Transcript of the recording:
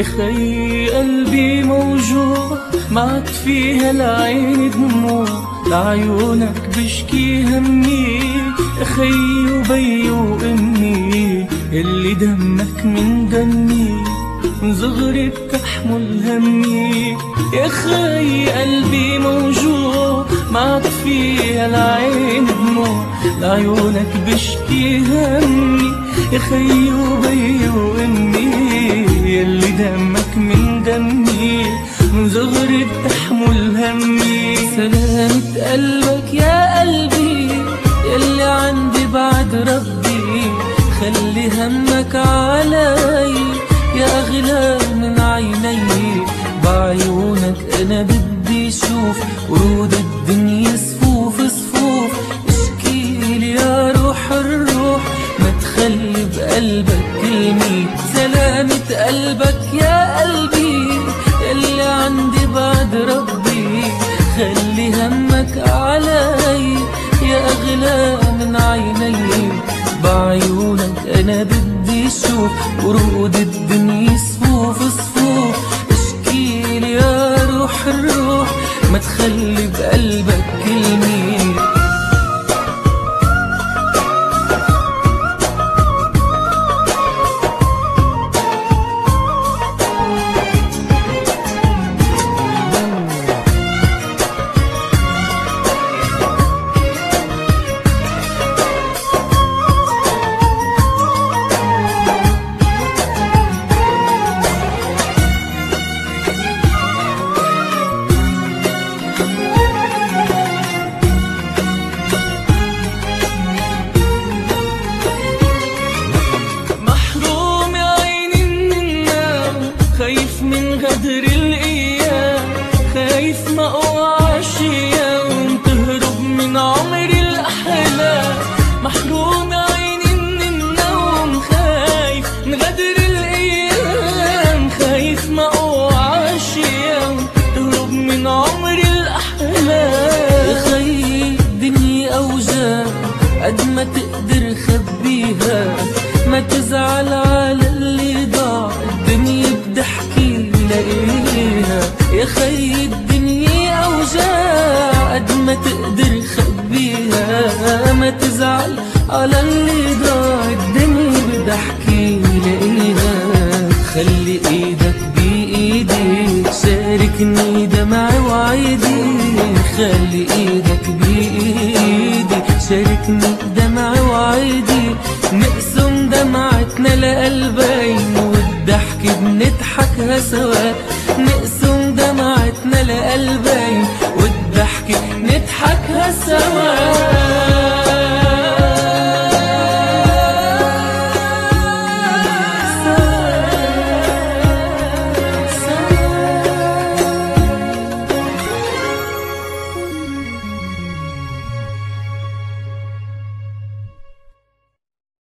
خي قلبي موجوع معك فيها العين دموع، لعيونك بشكي همي يا خي وبي وامي، اللي دمك من دمي من صغري بتحمل همي. يا خي قلبي موجوع معك فيها العين دموع، لعيونك بشكي همي يا خي وبي وامي، اللي دمك من دمي من صغري بتحمل همي. سلامة قلبك يا قلبي يلي عندي بعد ربي، خلي همك علي يا أغلى من عيني، بعيونك أنا بدي شوف ورود الدنيا صفوف صفوف. اشكيلي يا روح الروح ما تخلي بقلبك كلمة. سلامة قلبك يا قلبي يلي عندي بعد ربي، خلي همك علي يا أغلى من عيني، بعيونك أنا بدي شوف ورود الدنيا صفوف صفوف. اشكيلي يا روح الروح ما تخلي بقلبك كلمة. خايف من غدر الأيام، خايف ما أوعاش يوم تهرب من عمري الأحلام. محروم عيني من النوم، خايف من غدر الأيام، خايف ما أوعاش يوم تهرب من عمري الأحلام. يا خي الدنيا أوجاع قد ما تقدر خبيها، ما تزعل على اللي ضاع الدنيا بضحكي لاقيها. يا خي الدنيا أوجاع قد ما تقدر خبيها، ما تزعل على اللي ضاع الدنيا بضحكي لاقيها. خلي ايدك بإيدي شاركني دمعي وعيدي، خلي ايدك بإيدي شاركني دمعي وعيدي. نقسم دمعتنا لقلبين والضحك بنضحكها سوا، نقسم دمعتنا لقلبين والضحك نضحكها سوا.